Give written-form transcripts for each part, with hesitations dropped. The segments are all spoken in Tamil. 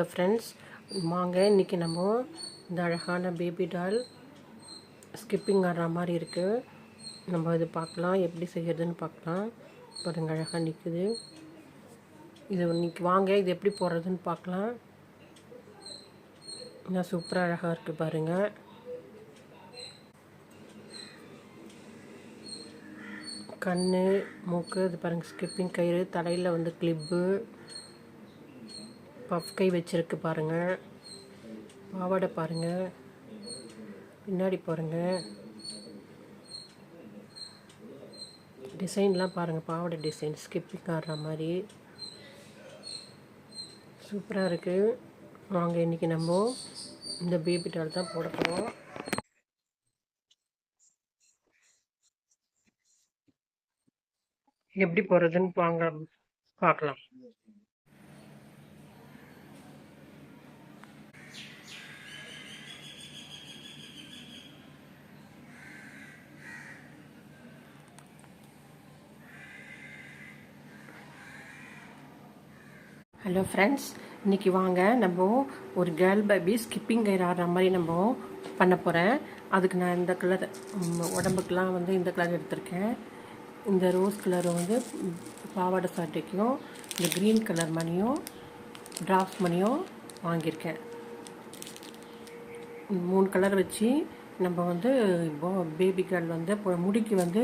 ஹலோ ஃப்ரெண்ட்ஸ், வாங்க இன்றைக்கி நம்ம இந்த அழகான பேபி டால் ஸ்கிப்பிங் ஆடுற மாதிரி இருக்குது. நம்ம இது பார்க்கலாம், எப்படி செய்கிறதுன்னு பார்க்கலாம். பாருங்கள், அழகாக நிற்குது. இது இன்றைக்கி வாங்க இது எப்படி போடுறதுன்னு பார்க்கலாம். இன்னும் சூப்பராக அழகாக இருக்குது பாருங்கள். கண், மூக்கு, இது பாருங்கள் ஸ்கிப்பிங் கயிறு, தலையில் வந்து கிளிப்பு, பஃப் கை வச்சுருக்கு பாருங்கள். பாவாடை பாருங்கள், பின்னாடி பாருங்கள், டிசைன்லாம் பாருங்கள். பாவாடை டிசைன் ஸ்கிப்பிங் ஆடுற மாதிரி சூப்பராக இருக்குது. வாங்க இன்றைக்கி நம்ம இந்த பேபி டால் தான் போட போகிறோம். எப்படி போகிறதுன்னு வாங்க பார்க்கலாம். ஹலோ ஃப்ரெண்ட்ஸ், இன்றைக்கி வாங்க நம்ம ஒரு கேர்ள் பேபி ஸ்கிப்பிங் கயிறு ஆடுற மாதிரி நம்ம பண்ண போகிறேன். அதுக்கு நான் இந்த கலர் உடம்புக்கெலாம் வந்து இந்த கலர் எடுத்திருக்கேன். இந்த ரோஸ் கலர் வந்து பாவாடை சட்டைக்கும், இந்த க்ரீன் கலர் மணியும் ட்ராப்ஸ் மணியும் வாங்கியிருக்கேன். 3 கலர் வச்சு நம்ம வந்து பேபி கேர்ள் வந்து முடிக்கு வந்து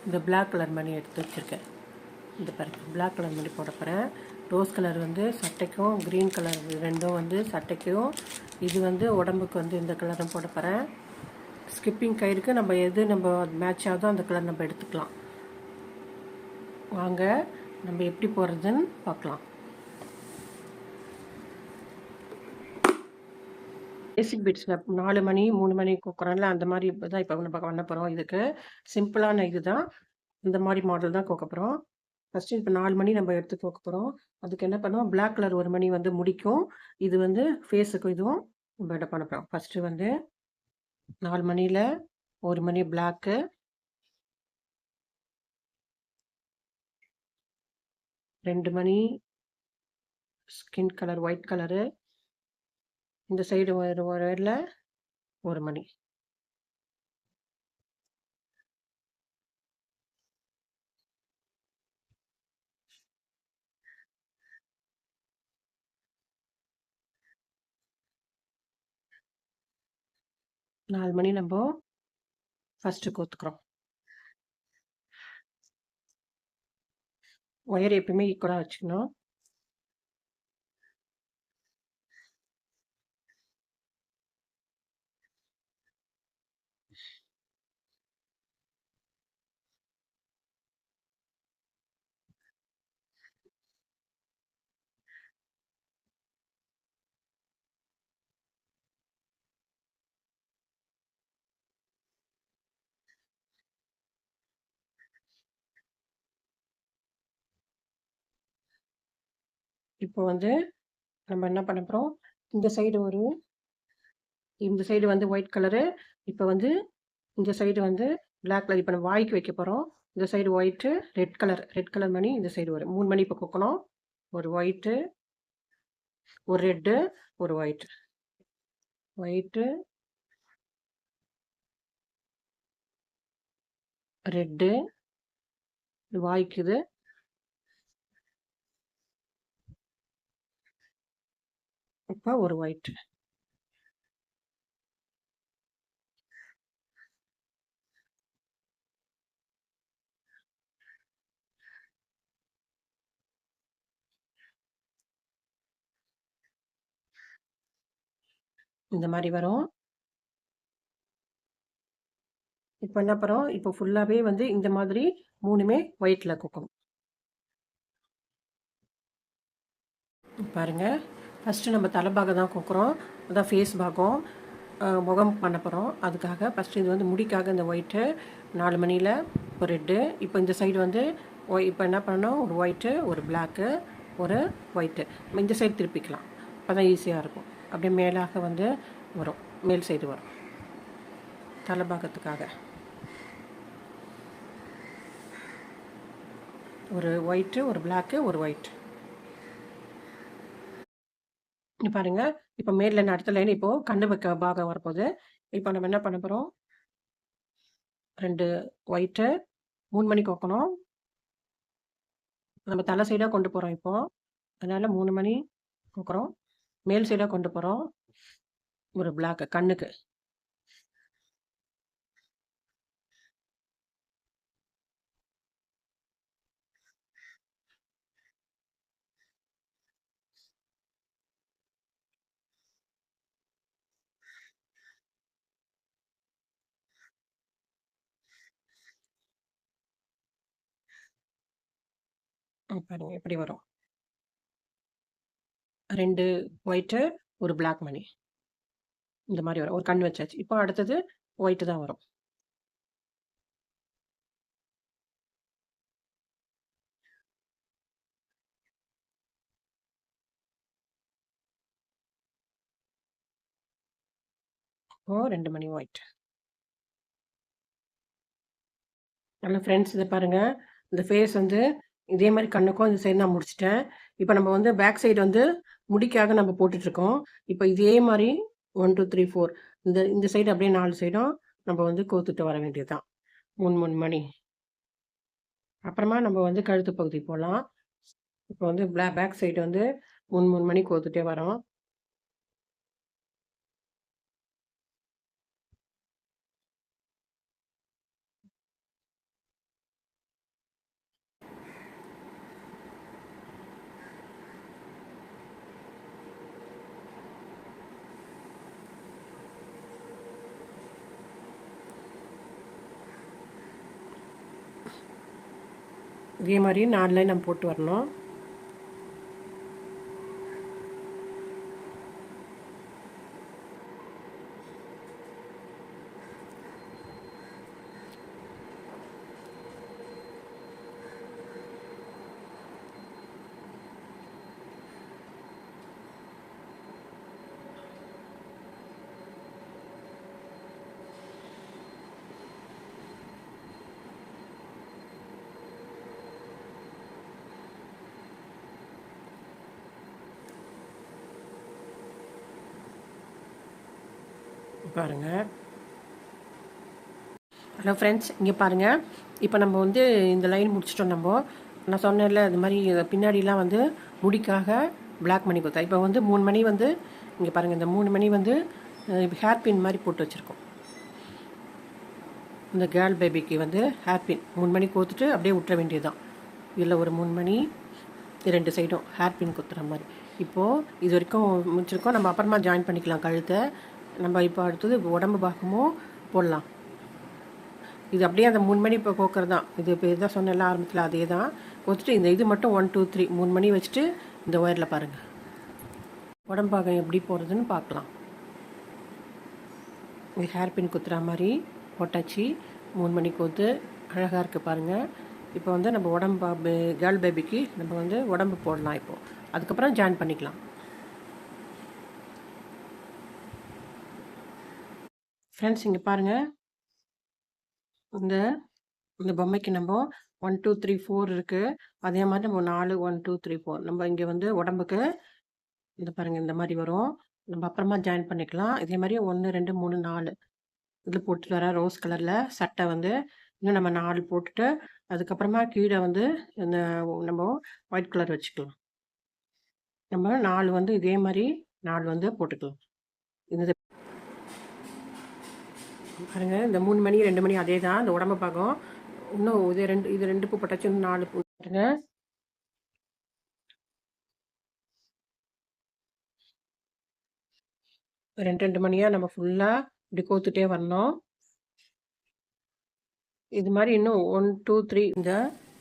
இந்த பிளாக் கலர் மணி எடுத்து வச்சுருக்கேன். இந்த பாருங்க, பிளாக் கலர் மணி போட போகிறேன். ரோஸ் கலர் வந்து சட்டைக்கும், க்ரீன் கலர் ரெண்டும் வந்து சட்டைக்கும், இது வந்து உடம்புக்கு வந்து இந்த கலரும் போட போகிறேன். ஸ்கிப்பிங் கயிறுக்கு நம்ம எது நம்ம மேட்ச் ஆகுதோ அந்த கலர் நம்ம எடுத்துக்கலாம். வாங்க நம்ம எப்படி போடுறதுன்னு பார்க்கலாம். பேசிக் பீட்ஸில் 4 மணி 3 மணி கோக்குறோம்ல, அந்த மாதிரி தான் இப்போ நம்ம பண்ண போகிறோம். இதுக்கு சிம்பிளான இது தான், இந்த மாதிரி மாடல் தான் கோக்க போகிறோம். ஃபஸ்ட்டு இப்போ 4 மணி நம்ம எடுத்து கோக்க போகிறோம். அதுக்கு என்ன பண்ணுவோம், பிளாக் கலர் ஒரு மணி வந்து முடிக்கும், இது வந்து ஃபேஸுக்கும் இதுவும் நம்ம என்ன பண்ண போகிறோம். ஃபஸ்ட்டு வந்து 4 மணியில் ஒரு மணி பிளாக்கு, 2 மணி ஸ்கின் கலர் ஒயிட் கலரு, இந்த சைடு ஒரு ஒயரில் ஒரு மணி. நாலு மணி நம்ம ஃபஸ்ட்டு கோத்துக்கிறோம். ஒயர் எப்பயுமே ஈக்குவலாக வச்சுக்கணும். இப்போ வந்து நம்ம என்ன பண்ண போகிறோம், இந்த சைடு வந்து ஒயிட் கலரு, இப்போ வந்து இந்த சைடு வந்து பிளாக் கலர். இப்போ நம்ம வாய்க்கு வைக்க போகிறோம். இந்த சைடு ஒயிட்டு, ரெட் கலர் மணி இந்த சைடு வரும். 3 மணி இப்போ கொக்கணும். ஒரு ஒயிட்டு, ஒரு ரெட்டு, ஒரு ஒயிட்டு, ஒயிட்டு, ரெட்டு, வாய்க்குது, இப்போ ஒரு ஒயிட்டு. இந்த மாதிரி வரும். இப்போ என்ன பண்ணுறோம், இப்போ ஃபுல்லாகவே வந்து இந்த மாதிரி 3மே ஒயிட்டில் கொக்கணும். பாருங்கள், ஃபஸ்ட்டு நம்ம தலைபாகம் தான் கொக்குறோம், அதான் ஃபேஸ் பாகம். முகம் பண்ண போகிறோம். அதுக்காக ஃபஸ்ட்டு இது வந்து முடிக்காக இந்த ஒயிட்டு, 4 மணியில் ஒரு ரெட்டு. இப்போ இந்த சைடு வந்து இப்போ என்ன பண்ணணும், ஒரு ஒயிட்டு, ஒரு பிளாக்கு, ஒரு ஒயிட்டு. இந்த சைடு திருப்பிக்கலாம், அப்போ தான் ஈஸியாக இருக்கும். அப்படியே மேலாக வந்து வரும், மேல் சைடு வரும் தலைபாகத்துக்காக. ஒரு ஒயிட்டு, ஒரு பிளாக்கு, ஒரு ஒயிட். இங்க பாருங்க. இப்ப மேல்ல அடுத்த லைன் இப்போ கண்ணு வைக்க பாகம் வரப்போகுது. இப்போ நம்ம என்ன பண்ண போறோம்? 2 ஒயிட்டு 3 மணி கோக்கணும். நம்ம தலை சைடா கொண்டு போறோம் இப்போ. அதனால 3 மணி கோக்குறோம். மேல் சைடா கொண்டு போறோம். ஒரு பிளாக் கண்ணுக்கு. பாருங்க எப்படி வரும். 2 ஒயிட்டு, ஒரு பிளாக் மணி. இந்த மாரி வரும். ஒரு கண் வச்சாச்சு. இப்போ அடுத்தது ஒயிட் தான் வரும். இப்போ 2 மணி ஒயிட். ஹலோ ஃப்ரெண்ட்ஸ், இத பாருங்க. இந்த ஃபேஸ் வந்து இதே மாரி கண்ணுக்கும் இந்த சைடு நான் முடிச்சுட்டேன். இப்போ நம்ம வந்து பேக் சைடு வந்து முடிக்காக நம்ம போட்டுட்ருக்கோம். இப்போ இதே மாரி 1, 2, 3, 4 இந்த இந்த சைடு அப்படியே 4 சைடும் நம்ம வந்து கோத்துட்டு வர வேண்டியது தான். 3, 3 மணி. அப்புறமா நம்ம வந்து கழுத்து பகுதி போலாம். இப்போ வந்து பேக் சைடு வந்து 3, 3 மணி கோத்துட்டே வரோம். இதே மாரி 4 லைன் நம்ம போட்டு வரணும். பாருங்க. ஹலோ ஃப்ரெண்ட்ஸ், இங்கே பாருங்கள். இப்போ நம்ம வந்து இந்த லைன் முடிச்சிட்டோம். நான் சொன்னேன்ல இது மாதிரி பின்னாடிலாம் வந்து முடிக்காக பிளாக் மணி கொடுத்தா. இப்போ வந்து 3 மணி வந்து இங்கே பாருங்கள். இந்த 3 மணி வந்து ஹேர் பின் மாதிரி போட்டு வச்சுருக்கோம். இந்த கேர்ள் பேபிக்கு வந்து ஹேர் பின் 3 மணி கோத்துட்டு அப்படியே விட்டுற வேண்டியது தான். இதில் ஒரு 3 மணி 2 சைடும் ஹேர் பின் குத்துற மாதிரி. இப்போது இது வரைக்கும் முடிச்சிருக்கோம். நம்ம அப்புறமா ஜாயின் பண்ணிக்கலாம் கழுத்தை. நம்ம இப்போ அடுத்தது உடம்பு பாகமும் போடலாம். இது அப்படியே அந்த 3 மணி இப்போ கோக்கிறது தான். இது இப்போ இதான் சொன்னேன்ல ஆரம்பத்தில், அதே தான் கோத்துட்டு இந்த இது மட்டும் 1, 2, 3 3 மணி வச்சுட்டு இந்த ஒயரில் பாருங்கள் உடம்பாகம் எப்படி போகிறதுன்னு பார்க்கலாம். இது ஹேர் பின் குத்துற மாதிரி போட்டாச்சு. 3 மணி கோத்து அழகாக இருக்குது பாருங்கள். இப்போ வந்து நம்ம உடம்பு கேர்ள் பேபிக்கு நம்ம வந்து உடம்பு போடலாம். இப்போது அதுக்கப்புறம் ஜாயின் பண்ணிக்கலாம். ஃப்ரெண்ட்ஸ், இங்கே பாருங்கள். இந்த இந்த பொம்மைக்கு நம்ம 1, 2, 3, 4 இருக்குது. அதே மாதிரி நம்ம 4 1, 2, 3, 4 நம்ம இங்கே வந்து உடம்புக்கு இந்த பாருங்கள் இந்த மாதிரி வரும். நம்ம அப்புறமா ஜாயின் பண்ணிக்கலாம். இதே மாதிரி 1, 2, 3, 4 இதில் போட்டுட்டு வர ரோஸ் கலரில் சட்டை வந்து இன்னும் நம்ம 4 போட்டுட்டு அதுக்கப்புறமா கீழே வந்து இந்த நம்ம ஒயிட் கலர் வச்சுக்கலாம். நம்ம 4 வந்து இதே மாதிரி 4 வந்து போட்டுக்கலாம். இந்த பாருங்க, இந்த 3 மணி 2 மணி அதே தான். இந்த உடம்பு பாகம் இன்னும் இது 2 பூ போட்டாச்சு. இன்னும் 4 பூ பாருங்க. 2 மணியாக நம்ம ஃபுல்லாக இப்படி கோத்துட்டே வரணும். இது மாதிரி இன்னும் 1, 2, 3 இந்த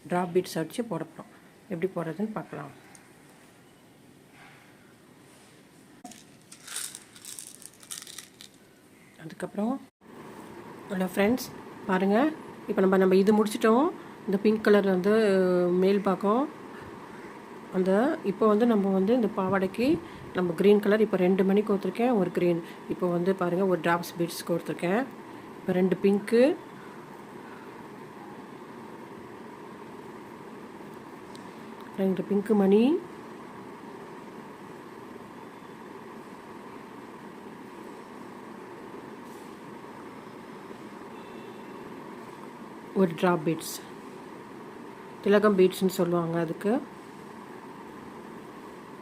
ட்ராப் பீட்ஸ் அடித்து போட போகிறோம். எப்படி போடுறதுன்னு பார்க்கலாம். அதுக்கப்புறம் ஹலோ ஃப்ரெண்ட்ஸ், பாருங்கள். இப்போ நம்ம இது முடிச்சிட்டோம். இந்த பிங்க் கலர் வந்து மேல் பாக்கம் அந்த இப்போ வந்து நம்ம வந்து இந்த பாவாடைக்கு நம்ம க்ரீன் கலர் இப்போ 2 மணி கோத்துருக்கேன். ஒரு க்ரீன் இப்போ வந்து பாருங்கள் ஒரு ட்ராப்ஸ் பீட்ஸ் கோத்துருக்கேன். இப்போ 2 பிங்க்கு, 2 பிங்க்கு மணி, ஒரு ட்ராப் பீட்ஸ், திலகம் பீட்ஸ்ன்னு சொல்லுவாங்க. அதுக்கு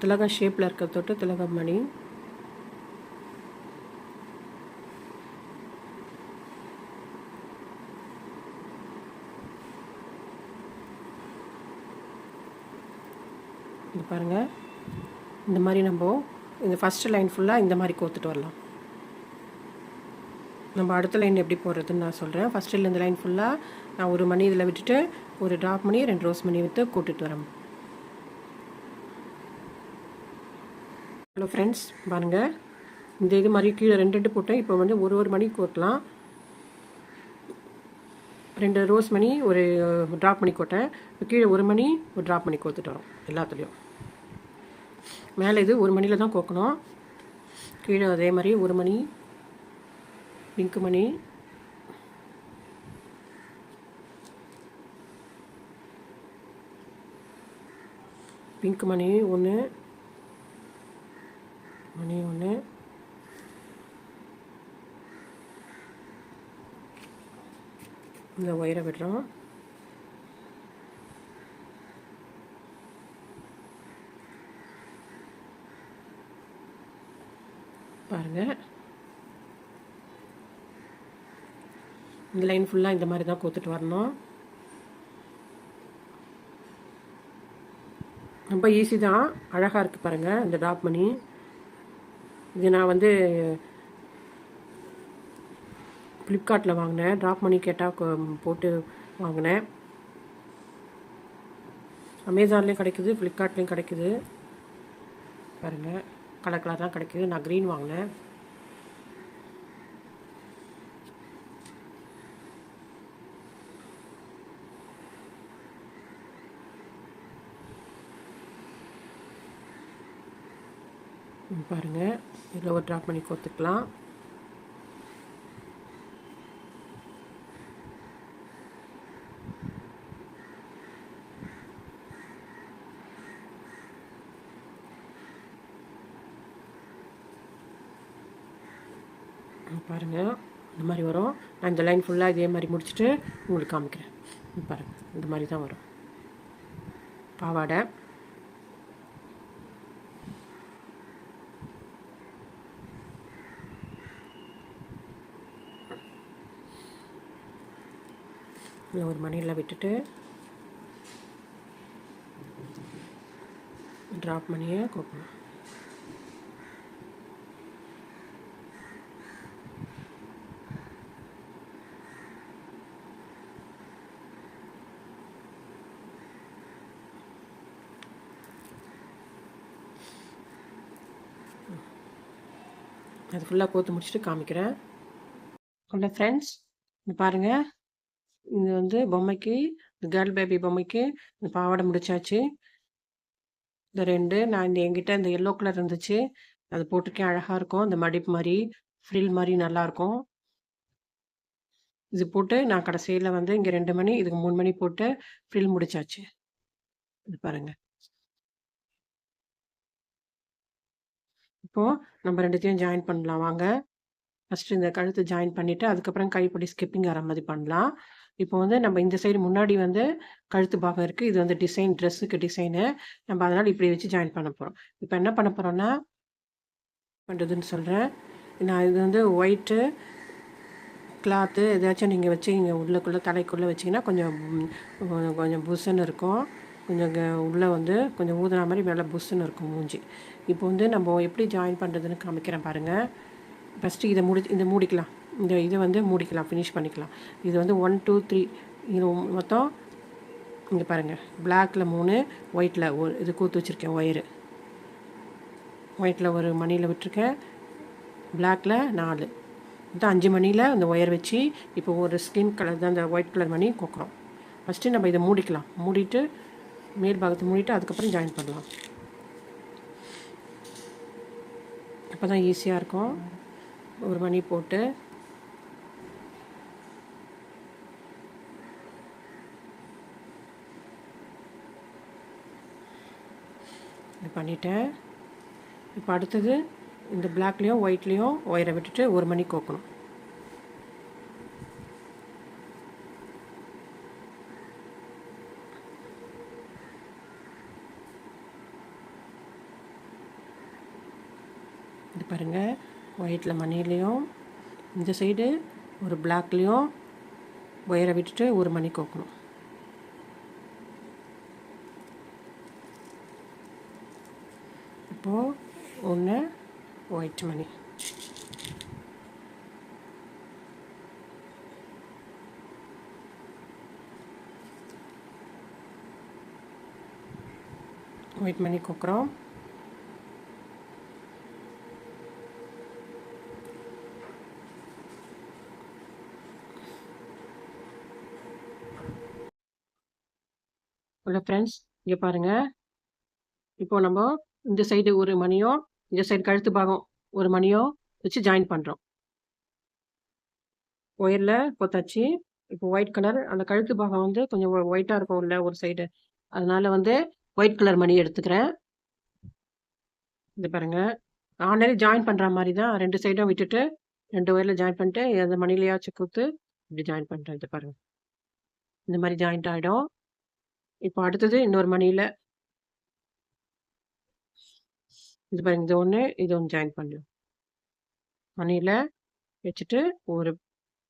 திலகம் ஷேப்பில் இருக்க தொட்டு திலகம் மணி. இது பாருங்கள், இந்த மாதிரி நம்ம இந்த ஃபஸ்ட்டு லைன் ஃபுல்லாக இந்த மாதிரி கோத்துட்டு வரலாம். நம்ம அடுத்த லைன் எப்படி போடுறதுன்னு நான் சொல்கிறேன். ஃபஸ்ட்டில் இந்த லைன் ஃபுல்லாக நான் ஒரு மணி இதில் விட்டுட்டு ஒரு ட்ராப் மணி 2 ரோஸ் மணி விட்டு கூட்டிட்டு வரேன். ஹலோ ஃப்ரெண்ட்ஸ், பாருங்கள், இந்த இது மாதிரி கீழே 2 போட்டேன். இப்போ வந்து ஒரு மணி கோட்டலாம். 2 ரோஸ் மணி ஒரு ட்ராப் மணி கோட்டேன். இப்போ கீழே ஒரு மணி ஒரு ட்ராப் மணி கோத்துட்டு வரோம் எல்லாத்துலேயும். மேலே இது ஒரு மணியில் தான் கோக்கணும். கீழே அதே மாதிரி ஒரு மணி பிங்க் மணி, பிங்க் மணி ஒன்று, மணி ஒன்று, இந்த ஒயரை விடுறோம். பாருங்கள், இந்த லைன் ஃபுல்லாக இந்த மாதிரி தான் கோத்துட்டு வரணும். ரொம்ப ஈஸி தான், அழகாக இருக்குது பாருங்கள் இந்த ட்ராப் மணி. இது நான் வந்து ஃப்ளிப்கார்ட்டில் வாங்கினேன். ட்ராப் மணி கேட்டால் போட்டு வாங்கினேன். அமேசான்லேயும் கிடைக்குது, ஃப்ளிப்கார்ட்லேயும் கிடைக்குது. பாருங்கள், கலர் கலர் தான் கிடைக்குது. நான் க்ரீன் வாங்கினேன். பாருங்கள், இதில் ஒரு ட்ராப் பண்ணி கோத்துக்கலாம். பாருங்கள், இந்த மாதிரி வரும். நான் இந்த லைன் ஃபுல்லாக இதே மாதிரி முடிச்சுட்டு உங்களுக்கு காமிக்கிறேன். பாருங்கள், இந்த மாதிரி தான் வரும் பாவாடை. ஒரு மணியில் விட்டுட்டு ட்ராப் மணியை கோக்கணும். அது ஃபுல்லாக கோத்து முடிச்சுட்டு காமிக்கிறேன். ஹலோ ஃப்ரெண்ட்ஸ், இது பாருங்கள், இது வந்து பொம்மைக்கு, கேர்ள் பேபி பொம்மைக்கு இந்த பாவாடை முடிச்சாச்சு. இந்த 2 நான் என்கிட்ட இந்த எல்லோ கலர் இருந்துச்சு, அது போட்டிருக்கேன். அழகாக இருக்கும். இந்த மடிப்பு மாதிரி ஃப்ரில் மாதிரி நல்லாயிருக்கும். இது போட்டு நான் கடைசியில் வந்து இங்கே 2 மணி, இதுக்கு 3 மணி போட்டு ஃப்ரில் முடிச்சாச்சு. இது பாருங்கள். இப்போது நம்ம 2த்தையும் ஜாயின் பண்ணலாம் வாங்க. ஃபஸ்ட்டு இந்த கழுத்து ஜாயின் பண்ணிவிட்டு அதுக்கப்புறம் கைப்படி ஸ்கிப்பிங் வர மாதிரி பண்ணலாம். இப்போ வந்து நம்ம இந்த சைடு முன்னாடி வந்து கழுத்து பாகம் இருக்குது. இது வந்து டிசைன், ட்ரெஸ்ஸுக்கு டிசைனு. நம்ம அதனால் இப்படி வச்சு ஜாயின் பண்ண போகிறோம். இப்போ என்ன பண்ண போகிறோன்னா பண்ணுறதுன்னு சொல்கிறேன். நான் இது வந்து ஒயிட்டு கிளாத்து ஏதாச்சும் நீங்கள் வச்சு இங்கே உள்ளக்குள்ளே தலைக்குள்ளே வச்சிங்கன்னா கொஞ்சம் புஷ்ஷுன்னு இருக்கும். கொஞ்சம் உள்ளே வந்து கொஞ்சம் ஊதுனா மாதிரி மேலே புஷ்ஷுன்னு இருக்கும் மூஞ்சி. இப்போ வந்து நம்ம எப்படி ஜாயின் பண்ணுறதுன்னு காமிக்கிறேன் பாருங்கள். ஃபஸ்ட்டு இதை மூடிக்கலாம். இதை வந்து மூடிக்கலாம், ஃபினிஷ் பண்ணிக்கலாம். இது வந்து 1 2 3 இது மொத்தம் இங்கே பாருங்கள். பிளாக்கில் 3, ஒயிட்டில் இது கூத்து வச்சுருக்கேன் ஒயரு. ஒயிட்டில் ஒரு மணியில் விட்டுருக்கேன், பிளாக்கில் 4, மொத்தம் 5 மணியில் அந்த ஒயர் வச்சு இப்போ ஒரு ஸ்கின் கலர் தான் அந்த ஒயிட் கலர் மணி கோக்குறோம். ஃபஸ்ட்டு நம்ம இதை மூடிக்கலாம். மூடிட்டு மேல் பாகத்தை மூடிட்டு அதுக்கப்புறம் ஜாயின் பண்ணலாம். அப்போ தான் ஈஸியாக இருக்கும். ஒரு மணி போட்டு இது பண்ணிட்டேன். இப்போ அடுத்தது இந்த பிளாக்லேயும் ஒயிட்லேயும் ஒயரை விட்டுட்டு ஒரு மணி கோக்கணும். பாருங்கள், ஒயிட்டில் மணிலையும் இந்த சைடு ஒரு பிளாக்லேயும் ஒயரை விட்டுட்டு ஒரு மணி கோக்கணும். இப்போது ஒன்று ஒயிட் மணி, ஒயிட் மணி கோக்குறோம். ஹலோ ஃப்ரெண்ட்ஸ், இங்கே பாருங்கள். இப்போது நம்ம இந்த சைடு ஒரு மணியோ இந்த சைடு கழுத்து பாகம் ஒரு மணியோ வச்சு ஜாயின் பண்ணுறோம். ஒயரில் கொத்தாச்சு. இப்போ ஒயிட் கலர் அந்த கழுத்து பாகம் வந்து கொஞ்சம் ஒயிட்டாக இருக்கும்ல ஒரு சைடு, அதனால் வந்து ஒயிட் கலர் மணி எடுத்துக்கிறேன். இது பாருங்கள், ஆல்ரெடி ஜாயின் பண்ணுற மாதிரி தான் 2 சைடும் விட்டுட்டு 2 ஒயரில் ஜாயின் பண்ணிட்டு அந்த மணிலையாச்சும் கொடுத்து இப்படி ஜாயின் பண்ணுறேன். இது பாருங்கள், இந்த மாதிரி ஜாயிண்ட் ஆகிடும். இப்போ அடுத்தது இன்னொரு மணியில் இது பாருங்க, இது ஒன்று இது ஒன்று ஜாயின் பண்ணலாம். மணியில் வச்சுட்டு ஒரு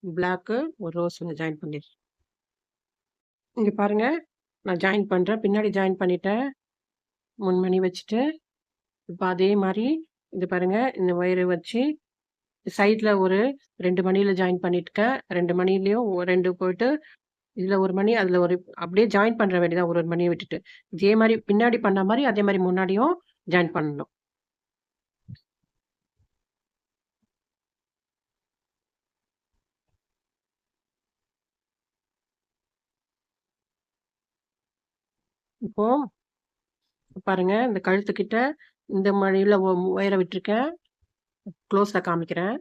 பிளாக்கு ஒரு ரோஸ் ஒன்று ஜாயின் பண்ணிடுறேன். இங்கே பாருங்கள், நான் ஜாயின் பண்ணுறேன். பின்னாடி ஜாயின் பண்ணிட்டேன். 3 மணி வச்சுட்டு இப்போ அதே மாதிரி இது பாருங்கள், இந்த ஒயரை வச்சு சைடில் ஒரு 2 மணியில் ஜாயின் பண்ணிட்டுருக்கேன். 2 மணிலையும் 2 போயிட்டு இதில் ஒரு மணி அதில் ஒரு அப்படியே ஜாயின் பண்ணுற வேண்டியதான் ஒரு மணியை விட்டுட்டு. இதே மாதிரி பின்னாடி பண்ண மாதிரி அதே மாதிரி முன்னாடியும் ஜாயின் பண்ணணும். இப்போது பாருங்கள், இந்த கழுத்துக்கிட்ட இந்த மணியில் ஒயரை விட்டுருக்கேன். க்ளோஸில் காமிக்கிறேன்.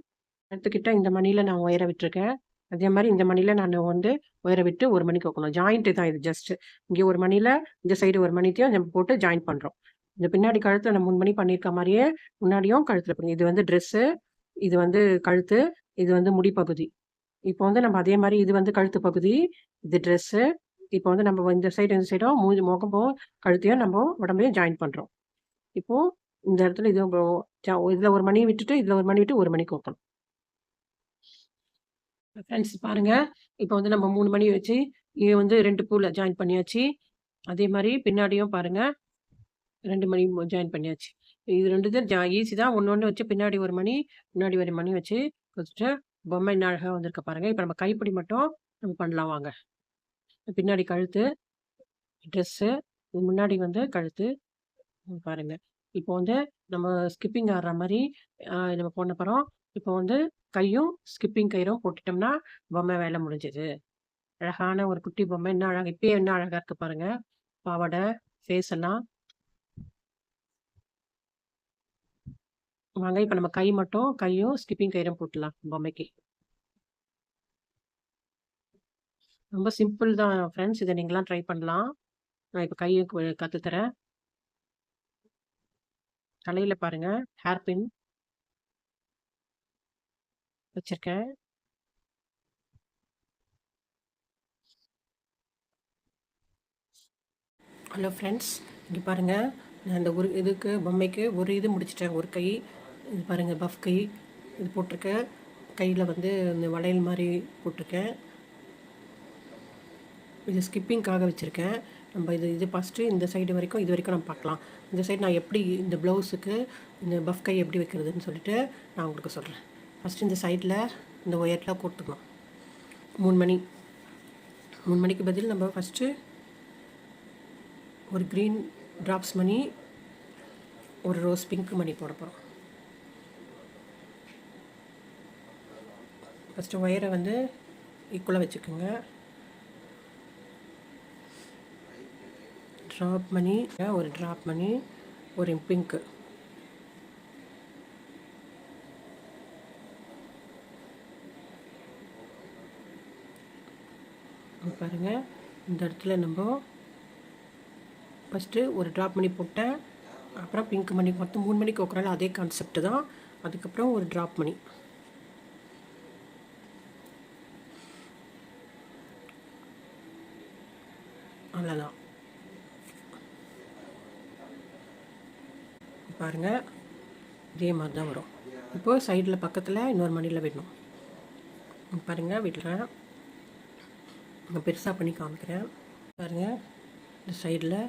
கழுத்துக்கிட்ட இந்த மணியில் நான் ஒயரை விட்டுருக்கேன். அதே மாதிரி இந்த மணியில் நான் வந்து ஒயரை விட்டு ஒரு மணி கோக்கணும். ஜாயிண்ட்டு தான் இது. ஜஸ்ட்டு இங்கே ஒரு மணியில் இந்த சைடு ஒரு மணித்தையும் நம்ம போட்டு ஜாயின் பண்ணுறோம். இந்த பின்னாடி கழுத்தில் நம்ம 3 மணி பண்ணியிருக்க மாதிரியே முன்னாடியும் கழுத்தில் பண்ணுங்க. இது வந்து ட்ரெஸ்ஸு, இது வந்து கழுத்து, இது வந்து முடிப்பகுதி. இப்போ வந்து நம்ம அதே மாதிரி இது வந்து கழுத்து பகுதி, இது ட்ரெஸ்ஸு. இப்போ வந்து நம்ம இந்த சைடும் முகமும் கழுத்தையும் நம்ம உடம்பையும் ஜாயின் பண்ணுறோம். இப்போது இந்த இடத்துல இது இதில் ஒரு மணி விட்டுட்டு இதில் ஒரு மணி விட்டு ஒரு மணி கோக்கணும். ஃப்ரெண்ட்ஸ் பாருங்கள், இப்போ வந்து நம்ம 3 மணி வச்சு இங்கே வந்து 2 பூவில் ஜாயின் பண்ணியாச்சு. அதே மாதிரி பின்னாடியும் பாருங்கள் 2 மணி ஜாயின் பண்ணியாச்சு. இது 2 ஈஸி தான். ஒன்று வச்சு பின்னாடி ஒரு மணி முன்னாடி ஒரு மணி வச்சு வச்சுட்டு பொம்மை என்ன அழகாக வந்திருக்க பாருங்கள். இப்போ நம்ம கைப்பிடி மட்டும் நம்ம பண்ணலாம் வாங்க. பின்னாடி கழுத்து ட்ரெஸ்ஸு, முன்னாடி வந்து கழுத்து பாருங்கள். இப்போ வந்து நம்ம ஸ்கிப்பிங் ஆடுற மாதிரி நம்ம பண்ண போகிறோம். இப்போ வந்து கையும் ஸ்கிப்பிங் கயிறும் போட்டுட்டோம்னா பொம்மை வேலை முடிஞ்சது. அழகான ஒரு குட்டி பொம்மை. என்ன அழகாக இப்பயே என்ன அழகாக இருக்குது பாருங்கள். பாவாடை ஃபேஸ் எல்லாம். வாங்க இப்போ நம்ம கை மட்டும் கையும் ஸ்கிப்பிங் கயிறும் போட்டுடலாம் பொம்மைக்கு. ரொம்ப சிம்பிள் தான் ஃப்ரெண்ட்ஸ், இதை நீங்களாம் ட்ரை பண்ணலாம். நான் இப்போ கையை கற்றுத்தரேன். தலையில் பாருங்கள் ஹேர் பின் வச்சுருக்கேன். ஹலோ ஃப்ரெண்ட்ஸ், இங்கே பாருங்கள், நான் இந்த ஒரு இதுக்கு பொம்மைக்கு ஒரு இது முடிச்சிட்டேன். ஒரு கை இது பாருங்கள், பஃப் கை இது போட்டிருக்கேன். கையில் வந்து இந்த வளையல் மாதிரி போட்டிருக்கேன். இது ஸ்கிப்பிங்காக வச்சுருக்கேன். நம்ம இது ஃபஸ்ட்டு இந்த சைடு வரைக்கும் இது வரைக்கும் நம்ம பார்க்கலாம். இந்த சைடு நான் எப்படி இந்த ப்ளவுஸுக்கு இந்த பஃப் கை எப்படி வைக்கிறதுன்னு சொல்லிட்டு நான் உங்களுக்கு சொல்கிறேன். ஃபஸ்ட்டு இந்த சைடில் இந்த ஒயரில் கொடுத்துக்கணும். 3 மணிக்கு பதில் நம்ம ஃபஸ்ட்டு ஒரு க்ரீன் ட்ராப்ஸ் மணி, ஒரு ரோஸ் பிங்க் மணி போட போகிறோம். ஃபஸ்ட்டு ஒயரை வந்து ஈக்குவலாக வச்சுக்கோங்க. ட்ராப் மணி, ஒரு ட்ராப் மணி, ஒரு பிங்க்கு. பாருங்கள், இந்த இடத்துல நம்ம ஃபஸ்ட்டு ஒரு ட்ராப் மணி போட்டேன். அப்புறம் பிங்க் மணி மொத்தம் 3 மணிக்கு வைக்கிறோம்ல, அதே கான்செப்ட் தான். அதுக்கப்புறம் ஒரு ட்ராப் மணி. அவ்வளோதான். பாருங்கள், இதே மாதிரி தான் வரும். இப்போது சைடில் பக்கத்தில் இன்னொரு மணியில் விடணும். பாருங்கள், விடுறேன். நான் பெருசாக பண்ணி காமிக்கிறேன். பாருங்கள், இந்த சைடில்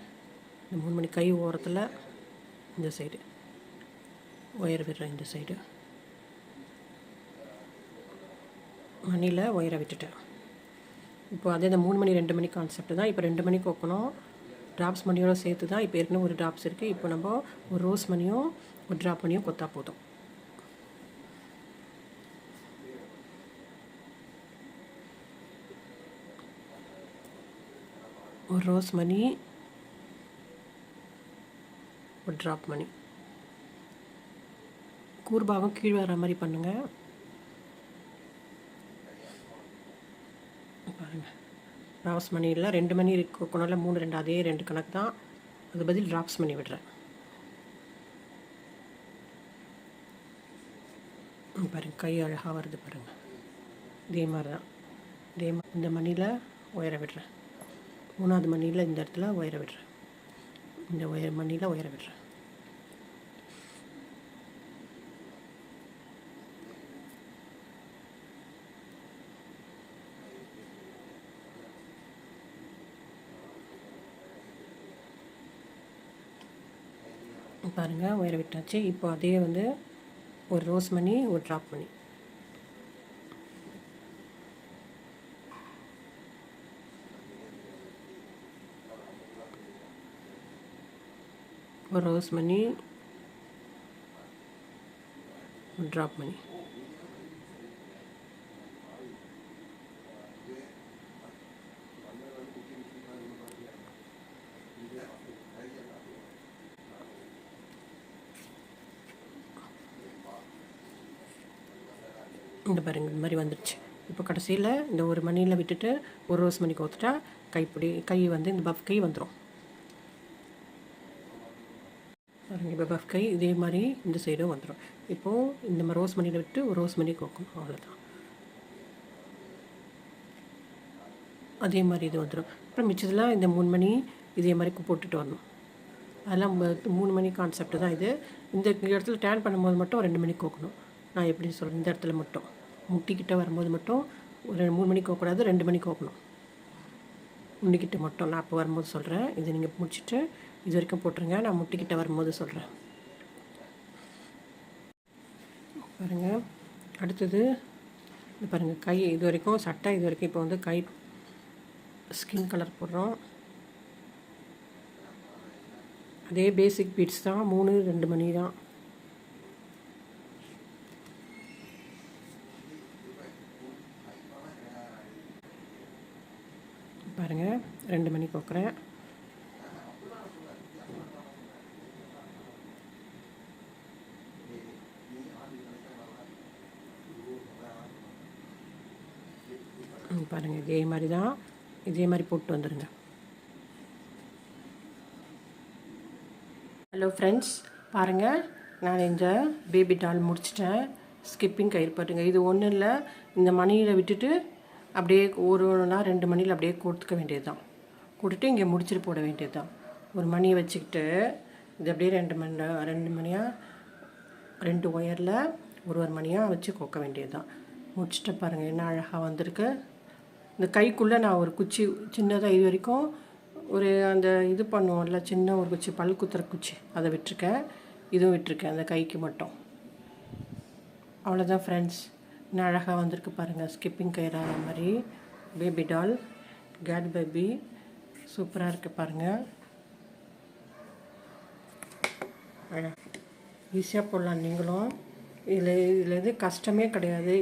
இந்த 3 மணி கை ஓரத்தில் இந்த சைடு ஒயர் விடுறேன். இந்த சைடு மணியில் ஒயரை விட்டுட்டேன். இப்போ அதே இந்த 3 மணி 2 மணி கான்செப்ட் தான். இப்போ 2 மணிக்கு வைக்கணும். ட்ராப்ஸ் மணியோட சேர்த்து தான். இப்போ ஏற்கனவே ஒரு ட்ராப்ஸ் இருக்குது. இப்போ நம்ம ஒரு ரோஸ் மணியும் ஒரு ட்ராப் மணியும் கொத்தா போதும். ஒரு ரோஸ் மணி, ஒரு ட்ராப் மணி. கூர்பாகம் கீழே வர மாதிரி பண்ணுங்கள். பாருங்கள், ட்ராப்ஸ் மணி இல்லை, 2 மணி இருக்கணும்ல, 3 2 அதே 2 கணக்கு தான். அது பதில் ட்ராப்ஸ் மணி விடுறேன். பாருங்கள், கை அழகாக வருது பாருங்கள். இதே மாதிரி தான். இந்த மணியில் ஒயரை விடுறேன். 3ஆவது மணியில் இந்த இடத்துல ஒயரை விடுறேன். இந்த மணியில் ஒயரை விடுறேன். பாருங்கள், ஒயரை விட்டாச்சு. இப்போ அதே வந்து ஒரு ரோஸ் மணி, ஒரு ட்ராப் மணி. ஒரு ரோஸ் மணி, ஒரு ட்ராப் மணி. இந்த பாருங்கள், இந்த மாதிரி வந்துடுச்சு. இப்போ கடைசியில் இந்த ஒரு மணியில் விட்டுட்டு ஒரு ரோஸ் மணி கோத்துட்டா கை வந்து இந்த பஃப் கை வந்துடும். பாருங்கள், இப்போ பஃப் கை இதே மாதிரி இந்த சைடும் வந்துடும். இப்போது இந்த ரோஸ் மணியில் விட்டு ஒரு ரோஸ் மணி கோக்கணும், அவ்வளோதான். அதே மாதிரி இது வந்துடும். அப்புறம் மிச்சத்தில் இந்த 3 மணி இதே மாதிரி போட்டுட்டு வரணும். அதெல்லாம் 3 மணி கான்செப்ட் தான் இது. இந்த இடத்துல டேன் பண்ணும்போது மட்டும் 2 மணி கோக்கணும். நான் எப்படி சொல்கிறேன், இந்த இடத்துல மட்டும் முட்டிக்கிட்ட வரும்போது மட்டும் ஒரு 3 மணிக்கு கோக்கக்கூடாது, 2 மணிக்கு கோக்கணும். முட்டிக்கிட்ட மட்டும் நான் இப்போ வரும்போது சொல்கிறேன். இதை நீங்கள் முடிச்சுட்டு இது வரைக்கும் போட்டுருங்க. நான் முட்டிக்கிட்ட வரும்போது சொல்கிறேன். பாருங்கள், அடுத்தது இது பாருங்கள், கை இது வரைக்கும் சட்டை இது வரைக்கும். இப்போ வந்து கை ஸ்கின் கலர் போடுறோம். அதே பேசிக் பீட்ஸ் தான், 3 2 மணி தான். பாருங்கள், 2 மணி கோக்குறேன். பாருங்கள், இதே மாதிரி தான். இதே மாதிரி போட்டு வந்துடுங்க. ஹலோ ஃப்ரெண்ட்ஸ், பாருங்கள், நான் இந்த பேபி டால் முடிச்சிட்டேன். ஸ்கிப்பிங் கயிறு பாட்டுங்க. இது ஒன்றும் இல்லை, இந்த மணியில் விட்டுட்டு அப்படியே ஒரு 2 மணியில் அப்படியே கொடுத்துக்க வேண்டியது தான். கொடுத்துட்டு இங்கே முடிச்சுட்டு போட வேண்டியது தான். ஒரு மணியை வச்சுக்கிட்டு இது அப்படியே 2 மணியாக 2 ஒயரில் ஒரு மணியாக வச்சு கொக்க வேண்டியது தான். முடிச்சுட்டு பாருங்கள், என்ன அழகாக வந்திருக்கு. இந்த கைக்குள்ளே நான் ஒரு குச்சி சின்னதாக இது வரைக்கும் ஒரு அந்த இது பண்ணுவோம்ல, சின்ன ஒரு குச்சி, பல் குத்துற குச்சி, அதை விட்டுருக்கேன். இதுவும் விட்டுருக்கேன் அந்த கைக்கு மட்டும். அவ்வளோதான் ஃப்ரெண்ட்ஸ். இன்னும் அழகாக வந்திருக்கு பாருங்கள். ஸ்கிப்பிங் கயிறான மாதிரி பேபி டால், கேட் பேபி, சூப்பராக இருக்குது பாருங்கள். ஈஸியாக போடலாம் நீங்களும். இதில் எது கஷ்டமே கிடையாது.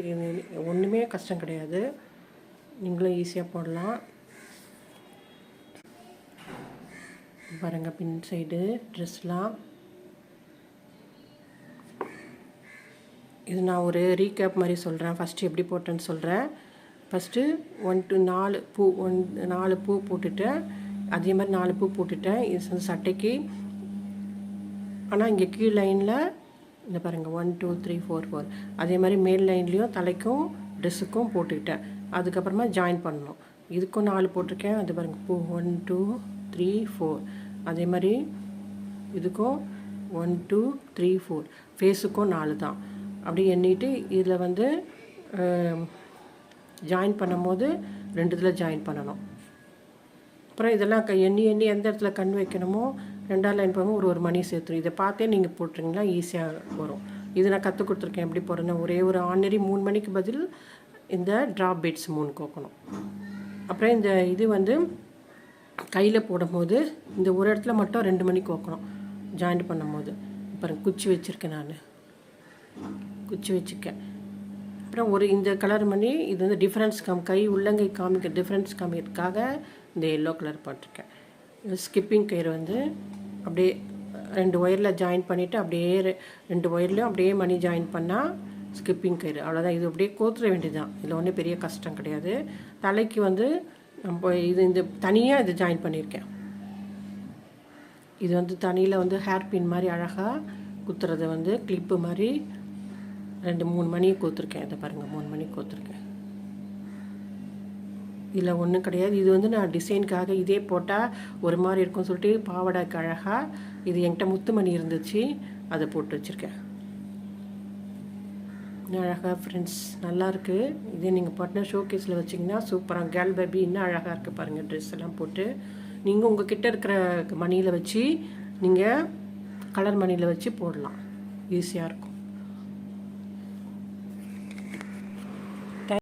ஒன்றுமே கஷ்டம் கிடையாது. நீங்களும் ஈஸியாக போடலாம். பாருங்கள், பின் சைடு ட்ரெஸ்லாம். இது நான் ஒரு ரீகேப் மாதிரி சொல்கிறேன். ஃபஸ்ட்டு எப்படி போட்டேன்னு சொல்கிறேன். ஃபஸ்ட்டு 1 to 4 பூ 4 பூ போட்டுட்டேன். அதே மாதிரி 4 பூ போட்டுட்டேன். இது சட்டைக்கு. ஆனால் இங்கே கீழ் லைனில் இந்த பாருங்கள் 1 2 3 4 4. அதே மாதிரி மேல் லைன்லேயும் தலைக்கும் ட்ரெஸ்ஸுக்கும் போட்டுக்கிட்டேன். அதுக்கப்புறமா ஜாயின் பண்ணணும். இதுக்கும் 4 போட்டிருக்கேன். அது பாருங்கள் பூ 1 2 3 4. அதே மாதிரி இதுக்கும் 1 2 3 4 ஃபேஸுக்கும் 4 தான். அப்படி எண்ணிட்டு இதில் வந்து ஜாயின் பண்ணும்போது 2 இதில் ஜாயின் பண்ணணும். அப்புறம் இதெல்லாம் எண்ணி எந்த இடத்துல கண் வைக்கணுமோ 2ஆவது லைன் போகும்போது ஒரு மணி சேர்த்துரும். இதை பார்த்தே நீங்கள் போட்டுருங்களா ஈஸியாக வரும். இது நான் கற்றுக் கொடுத்துருக்கேன் எப்படி போடுறேன்னா, ஒரே ஒரு ஆர்டினரி 3 மணிக்கு பதில் இந்த ட்ராப் பீட்ஸ் 3 கோக்கணும். அப்புறம் இந்த இது வந்து கையில் போடும்போது இந்த ஒரு இடத்துல மட்டும் 2 மணி கோக்கணும் ஜாயிண்ட் பண்ணும்போது. அப்புறம் குச்சி வச்சுருக்கேன், நான் குச்சி வச்சுருக்கேன். அப்புறம் ஒரு இந்த கலர் மணி இது வந்து டிஃப்ரென்ஸ் கை உள்ளங்கை காமிக்க டிஃப்ரென்ஸ் காமிக்கிறதுக்காக இந்த எல்லோ கலர் போட்டிருக்கேன். ஸ்கிப்பிங் கயிறு வந்து அப்படியே 2 ஒயரில் ஜாயின் பண்ணிவிட்டு அப்படியே 2 ஒயர்லையும் அப்படியே மணி ஜாயின் பண்ணால் ஸ்கிப்பிங் கயிறு. அவ்வளோதான். இது அப்படியே கோத்துற வேண்டியது தான். இதில் ஒன்றும் பெரிய கஷ்டம் கிடையாது. தலைக்கு வந்து நம்ம இந்த தனியாக இது ஜாயின் பண்ணியிருக்கேன். இது வந்து தனியில் வந்து ஹேர் பின் மாதிரி அழகாக குத்துறது வந்து கிளிப்பு மாதிரி 2 3 மணியை கோத்துருக்கேன். இதை பாருங்கள், 3 மணி கோத்துருக்கேன். இதில் ஒன்றும் கிடையாது. இது வந்து நான் டிசைனுக்காக இதே போட்டால் ஒரு மாதிரி இருக்கும்னு சொல்லிட்டு பாவாடைக்கு அழகாக இது என்கிட்ட முத்துமணி இருந்துச்சு, அதை போட்டு வச்சுருக்கேன். அழகாக ஃப்ரெண்ட்ஸ் நல்லாயிருக்கு. இதே நீங்கள் போட்டினா ஷோகேஸில் வச்சிங்கன்னா சூப்பராக கேர்ள் பேபி இன்னும் அழகாக இருக்குது பாருங்கள். ட்ரெஸ் எல்லாம் போட்டு நீங்கள் உங்கள் கிட்டே இருக்கிற மணியில் வச்சு நீங்கள் கலர் மணியில் வச்சு போடலாம், ஈஸியாக இருக்கும்.